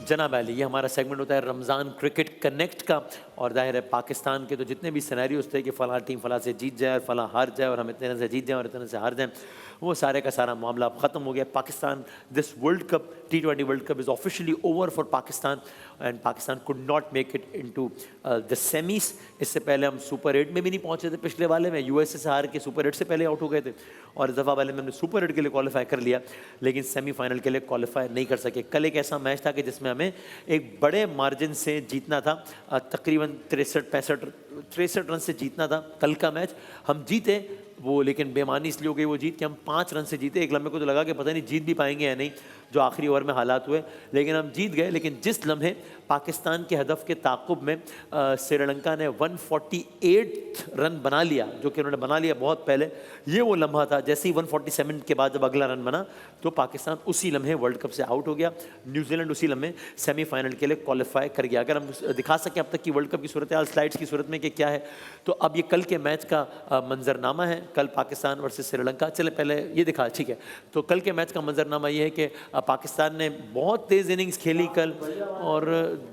जनाब अली, ये हमारा सेगमेंट होता है रमज़ान क्रिकेट कनेक्ट का। और जाहिर है पाकिस्तान के तो जितने भी सिनेरियोज थे कि फ़लाँ टीम फ़लाँ से जीत जाए और फ़लाँ हार जाए और हम इतने रन से जीत जाएँ और इतने रन से हार जाएँ, वो सारे का सारा मामला अब ख़त्म हो गया। Pakistan, this world cup, T20 world cup is officially over for Pakistan and Pakistan could not make it into the semis. इससे पहले हम सुपर 8 में भी नहीं पहुंचे थे, पिछले वाले में यूएसए से हार के सुपर 8 से पहले आउट हो गए थे, और इस दफ़ा वाले में हमने सुपर 8 के लिए क्वालिफाई कर लिया लेकिन सेमीफाइनल के लिए क्वालिफाई नहीं कर सके। कल एक ऐसा मैच था कि जिसमें हमें एक बड़े मार्जिन से जीतना था, तकरीबन 63 रन से जीतना था कल का मैच। हम जीते वो, लेकिन बेमानी इसलिए हो गई वो जीत कि हम 5 रन से जीते। एक लम्हे को तो लगा कि पता नहीं जीत भी पाएंगे या नहीं, जो आखिरी ओवर में हालात हुए, लेकिन हम जीत गए। लेकिन जिस लम्हे पाकिस्तान के हदफ के ताक़ुब में श्रीलंका ने 148 रन बना लिया, जो कि उन्होंने बना लिया बहुत पहले, ये वो लम्हा था। जैसे ही 147 के बाद जब अगला रन बना तो पाकिस्तान उसी लम्हे वर्ल्ड कप से आउट हो गया। न्यूजीलैंड उसी लम्हे सेमीफाइनल के लिए क्वालिफाई कर गया। अगर हम दिखा सकें अब तक की वर्ल्ड कप की सूरत हाल स्लाइड्स की सूरत में कि क्या है, तो अब ये कल के मैच का मंजरनामा है, कल पाकिस्तान वर्सेस श्रीलंका। चले पहले ये दिखा, ठीक है। तो कल के मैच का मंजरनामा ये है कि पाकिस्तान ने बहुत तेज़ इनिंग्स खेली कल और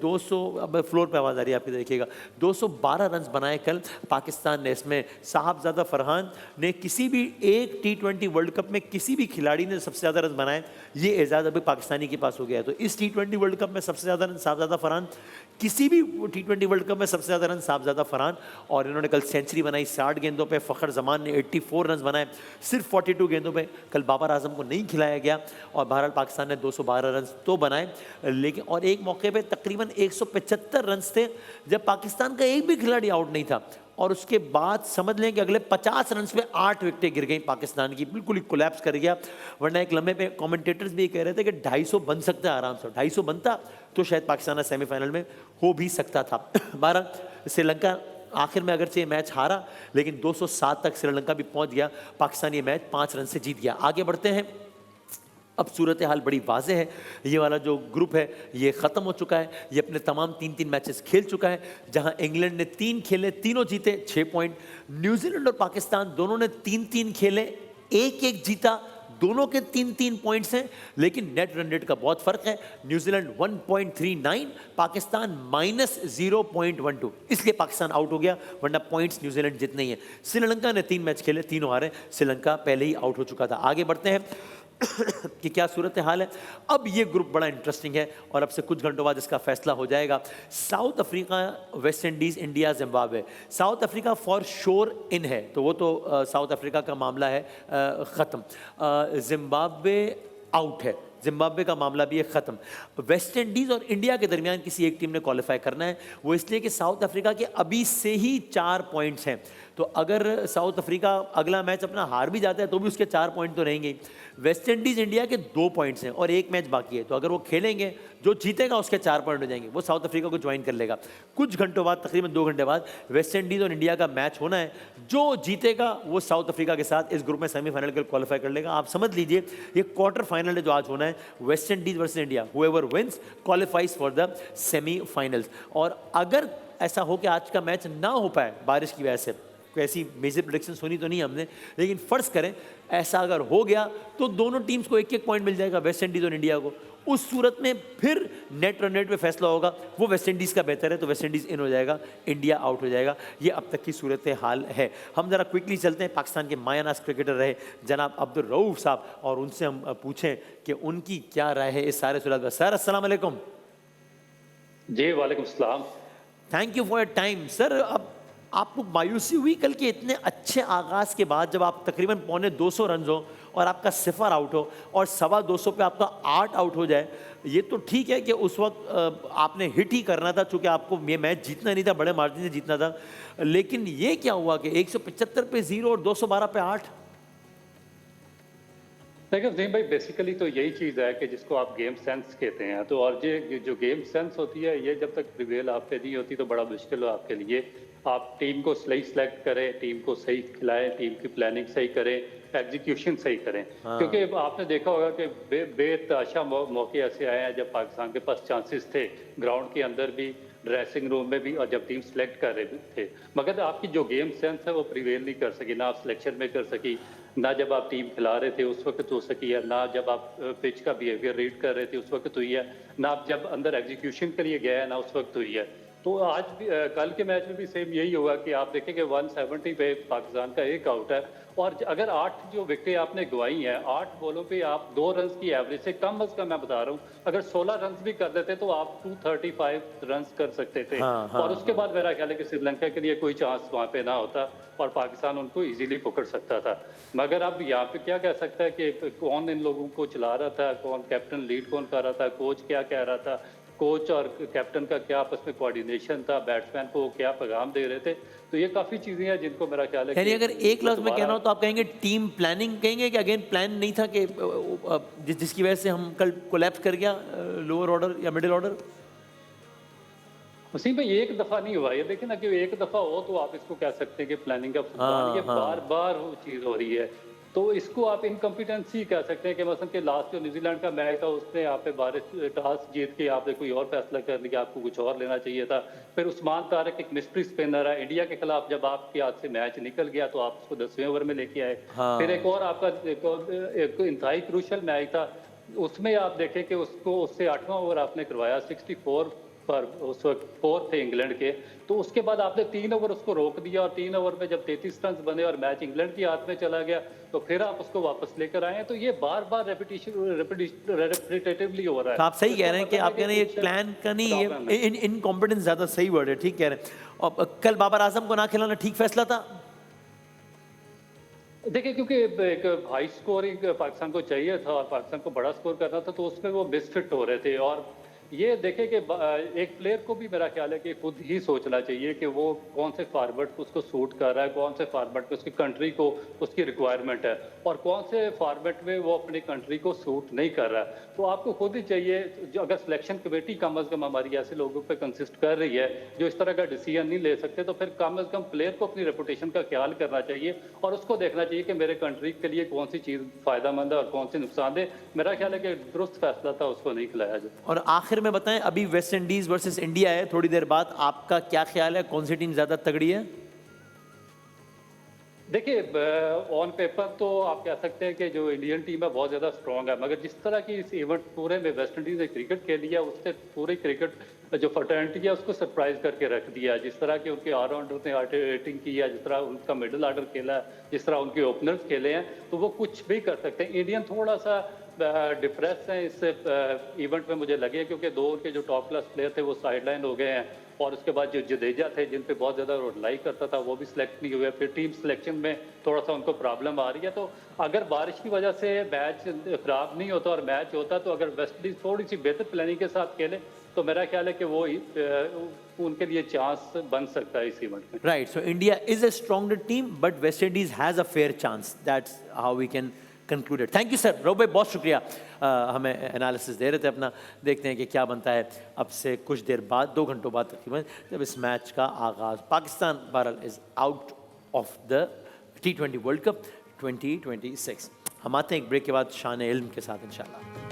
200, अब फ्लोर पे आवाज़ आ रही है आपकी, देखिएगा, 212 रन बनाए कल पाकिस्तान ने। इसमें साहबजादा फरहान ने किसी भी एक T20 वर्ल्ड कप में किसी भी खिलाड़ी ने सबसे ज़्यादा रन बनाए, ये एजाज़ अभी पाकिस्तानी के पास हो गया है। तो इस T20 वर्ल्ड कप में सबसे ज़्यादा रन साहबजादा फरहान, किसी भी T20 वर्ल्ड कप में सबसे ज़्यादा रन साहबजादा फरहान। और इन्होंने कल सेंचुरी बनाई 60 गेंदों पे। फ़खर जमान ने 84 रन बनाए सिर्फ 42 गेंदों पे। कल बाबर आजम को नहीं खिलाया गया और बहरहाल पाकिस्तान ने 212 रन तो बनाए, लेकिन और एक मौके पे तकरीबन 175 रन थे जब पाकिस्तान का एक भी खिलाड़ी आउट नहीं था। और उसके बाद समझ लें कि अगले 50 रन पे 8 विकेटें गिर गई पाकिस्तान की, बिल्कुल ही कोलैप्स कर गया। वरना एक लम्हे पे कमेंटेटर्स भी कह रहे थे कि 250 बन सकता है आराम से, 250 बनता तो शायद पाकिस्तान सेमीफाइनल में हो भी सकता था। 12 श्रीलंका आखिर में अगरचे ये मैच हारा, लेकिन 207 तक श्रीलंका भी पहुंच गया। पाकिस्तान ये मैच 5 रन से जीत गया। आगे बढ़ते हैं। अब सूरत हाल बड़ी वाज़ेह है, ये वाला जो ग्रुप है ये ख़त्म हो चुका है। ये अपने तमाम 3-3 मैचेस खेल चुका है, जहां इंग्लैंड ने 3 खेले, तीनों जीते 6 पॉइंट। न्यूजीलैंड और पाकिस्तान दोनों ने 3-3 खेले, 1-1 जीता, दोनों के 3-3 पॉइंट्स हैं। लेकिन नेट रन रेट का बहुत फ़र्क है, न्यूजीलैंड 1.39, पाकिस्तान -0.12, इसलिए पाकिस्तान आउट हो गया, वरना पॉइंट्स न्यूजीलैंड जितने ही हैं। श्रीलंका ने 3 मैच खेले, तीनों हारे, श्रीलंका पहले ही आउट हो चुका था। आगे बढ़ते हैं कि क्या सूरत हाल है। अब ये ग्रुप बड़ा इंटरेस्टिंग है और अब से कुछ घंटों बाद इसका फैसला हो जाएगा। South Africa, West Indies, India, Zimbabwe. South Africa for sure in है, तो वो तो साउथ अफ्रीका का मामला है ख़त्म। जिम्बाब्वे आउट है, जिम्बाब्वे का मामला भी है ख़त्म। वेस्ट इंडीज़ और इंडिया के दरमियान किसी एक टीम ने क्वालिफाई करना है, वो इसलिए कि साउथ अफ्रीका के अभी से ही 4 पॉइंट्स हैं। तो अगर साउथ अफ्रीका अगला मैच अपना हार भी जाता है तो भी उसके 4 पॉइंट तो रहेंगे। वेस्ट इंडीज़ इंडिया के 2 पॉइंट्स हैं और एक मैच बाकी है, तो अगर वो खेलेंगे, जो जीतेगा उसके 4 पॉइंट हो जाएंगे, वो साउथ अफ्रीका को ज्वाइन कर लेगा। कुछ घंटों बाद, तकरीबन 2 घंटे बाद, वेस्ट इंडीज़ और इंडिया का मैच होना है। जो जीतेगा वो साउथ अफ्रीका के साथ इस ग्रुप में सेमीफाइनल के लिए क्वालिफाई कर लेगा। आप समझ लीजिए ये क्वार्टर फाइनल है जो आज होना है, West Indies versus India. Whoever wins qualifies for the semifinals. और अगर ऐसा हो कि आज का मैच ना हो पाए बारिश की वजह से, कोई ऐसी मेजर प्रेडिक्शन सुनी तो नहीं हमने, लेकिन फ़र्ज़ करें ऐसा अगर हो गया तो दोनों टीम्स को 1-1 पॉइंट मिल जाएगा, वेस्ट इंडीज़ और इंडिया को। उस सूरत में फिर नेट रन रेट पे फैसला होगा, वो वेस्ट इंडीज़ का बेहतर है तो वेस्ट इंडीज़ इन हो जाएगा, इंडिया आउट हो जाएगा। ये अब तक की सूरत हाल है। हम ज़रा क्विकली चलते हैं, पाकिस्तान के मायानाज़ क्रिकेटर रहे जनाब अब्दुल रऊफ़ साहब, और उनसे हम पूछें कि उनकी क्या राय है इस सारे सूरत। सर अस्सलाम वालेकुम। जी वालेकुम सलाम। Thank you for your time. Sir, अब आपको मायूसी हुई कल के इतने अच्छे आगाज़ के बाद, जब आप तकरीबन पौने 200 रन हो और आपका 0 आउट हो और 225 पे आपका 8 आउट हो जाए? ये तो ठीक है कि उस वक्त आपने हिट ही करना था, चूँकि आपको ये मैच जीतना नहीं था, बड़े मार्जिन से जीतना था, लेकिन ये क्या हुआ कि 175 पे 0 और 212 पे 8? देखिए वसीम भाई, बेसिकली तो यही चीज़ है कि जिसको आप गेम सेंस कहते हैं। तो और ये जो गेम सेंस होती है, ये जब तक प्रिवेल आप पे नहीं होती तो बड़ा मुश्किल हो आपके लिए। आप टीम को सही सेलेक्ट करें, टीम को सही खिलाएं, टीम की प्लानिंग सही करें, एग्जीक्यूशन सही करें। क्योंकि आपने देखा होगा कि बेतहाशा मौके ऐसे आए हैं जब पाकिस्तान के पास चांसेस थे, ग्राउंड के अंदर भी, ड्रेसिंग रूम में भी, और जब टीम सेलेक्ट कर रहे थे, मगर आपकी जो गेम सेंस है वो प्रिवेल नहीं कर सकी, ना आप सिलेक्शन में कर सकी, ना जब आप टीम खिला रहे थे उस वक्त हो सकी है, ना जब आप पिच का बिहेवियर रीड कर रहे थे उस वक्त हुई है, ना आप जब अंदर एग्जीक्यूशन के लिए गए हैं ना उस वक्त हुई है। तो आज भी कल के मैच में भी सेम यही होगा कि आप देखेंगे 170 पे पाकिस्तान का एक आउट है, और अगर 8 जो विकेटें आपने गंवाई हैं, 8 बॉलों पे आप 2 रन की एवरेज से कम अज कम मैं बता रहा हूँ, अगर 16 रन भी कर देते तो आप 235 रन कर सकते थे। और उसके बाद मेरा ख्याल है कि श्रीलंका के लिए कोई चांस वहाँ पे ना होता और पाकिस्तान उनको इजीली पकड़ सकता था। मगर अब यहाँ पे क्या कह सकता है कि कौन इन लोगों को चला रहा था, कौन कैप्टन लीड कौन कर रहा था, कोच क्या कह रहा था, कोच और कैप्टन का क्या आपस में कोऑर्डिनेशन था, बैट्समैन को क्या पैगाम दे रहे थे। तो ये काफ़ी चीज़ें हैं जिनको मेरा ख्याल है यानी कि अगर एक लफ्ज में कहना हो तो आप कहेंगे टीम प्लानिंग कहेंगे कि अगेन प्लान नहीं था कि जिसकी वजह से हम कल कोलैप्स कर गया लोअर ऑर्डर या मिडिल ऑर्डर? वसीम भाई एक दफा नहीं हुआ, ये देखिए ना कि एक दफा हो तो आप इसको कह सकते हैं कि प्लानिंग का फुकदान, ये बार बार वो चीज हो रही है, तो इसको आप इनकम्पिटेंसी कह सकते हैं कि मसलन कि लास्ट जो न्यूजीलैंड का मैच था उसने आप पे बारिश टॉस जीत के आपने कोई और फैसला कर लिया, आपको कुछ और लेना चाहिए था। फिर उस्मान तारिक एक मिस्ट्री स्पिनर है, इंडिया के खिलाफ जब आपके हाथ से मैच निकल गया तो आप उसको 10वें ओवर में लेके आए। फिर एक और आपका एक इंतहाई क्रूशल मैच था, उसमें आप देखें कि उसको उससे 8वां ओवर आपने करवाया 64 पर, उस वक्त 4 थे इंग्लैंड के, तो उसके बाद आपने 3 ओवर उसको रोक दिया और 3 ओवर में जब 33 रन बने और मैच इंग्लैंड के हाथ में चला गया तो फिर आप उसको वापस लेकर आए हैं। तो ये बार बार रेपिटेटिवली हो रहा है। तो आप सही कह रहे हैं कि मतलब आप कह रहे हैं ये प्लान का नहीं, ये इनकॉम्पिटेंस ज़्यादा सही वर्ड है, ठीक कह रहे हैं। और कल बाबर आजम को ना खिलाना ठीक फैसला था? देखिए क्योंकि एक हाई स्कोरिंग पाकिस्तान को चाहिए था और पाकिस्तान को बड़ा स्कोर करना था, तो उसमें वो मिसफिट हो रहे थे। और ये देखें कि एक प्लेयर को भी मेरा ख्याल है कि खुद ही सोचना चाहिए कि वो कौन से फॉर्मेट को उसको सूट कर रहा है, कौन से फॉर्मेट में उसकी कंट्री को उसकी रिक्वायरमेंट है, और कौन से फॉर्मेट में वो अपनी कंट्री को सूट नहीं कर रहा है। तो आपको खुद ही चाहिए, जो अगर सिलेक्शन कमेटी कम अज़ कम हमारी ऐसे लोगों पे कंसिस्ट कर रही है जो इस तरह का डिसीजन नहीं ले सकते, तो फिर कम अज़ कम प्लेयर को अपनी रेपुटेशन का ख्याल करना चाहिए और उसको देखना चाहिए कि मेरे कंट्री के लिए कौन सी चीज़ फ़ायदेमंद है और कौन सी नुकसानदेह। मेरा ख्याल है कि दुरुस्त फैसला था उसको नहीं खिलाया जाए। और आखिर में बताएं, अभी वेस्ट इंडीज वर्सेस इंडिया है थोड़ी देर बाद, आपका क्या ख्याल है, कौन सी टीम ज्यादा तगड़ी है? देखिए ऑन पेपर तो आप कह सकते हैं कि जो इंडियन टीम है बहुत ज़्यादा स्ट्रांग है, मगर जिस तरह की इस इवेंट पूरे में वेस्ट इंडीज़ ने क्रिकेट खेली है उससे पूरी क्रिकेट जो फर्टर्निटी है उसको सरप्राइज करके रख दिया। जिस तरह के उनके ऑलराउंडर ने रेटिंग की है, जिस तरह उनका मिडिल ऑर्डर खेला, जिस तरह उनके ओपनर्स खेले हैं, तो वो कुछ भी कर सकते हैं। इंडियन थोड़ा सा डिप्रेस हैं इस इवेंट में मुझे लगे, क्योंकि 2 उनके जो टॉप क्लास प्लेयर थे वो साइडलाइन हो गए हैं, और उसके बाद जो जडेजा थे जिन पे बहुत ज़्यादा रिलाई करता था वो भी सिलेक्ट नहीं हुए। फिर टीम सिलेक्शन में थोड़ा सा उनको प्रॉब्लम आ रही है। तो अगर बारिश की वजह से मैच खराब नहीं होता और मैच होता, तो अगर वेस्ट इंडीज थोड़ी सी बेहतर प्लानिंग के साथ खेले तो मेरा ख्याल है कि वो उनके लिए चांस बन सकता है इस इवेंट में। Right, so India is a stronger team but West Indies has a fair chance, that's how we can concluded. Thank you sir, Rob भाई बहुत शुक्रिया, हमें एनालिसिस दे रहे थे अपना। देखते हैं कि क्या बनता है अब से कुछ देर बाद, 2 घंटों बाद तकरीबन, जब इस मैच का आगाज़। पाकिस्तान बहरहाल is out of the T20 world cup 2026। हम आते हैं एक ब्रेक के बाद शान इल्म के साथ इंशाल्लाह।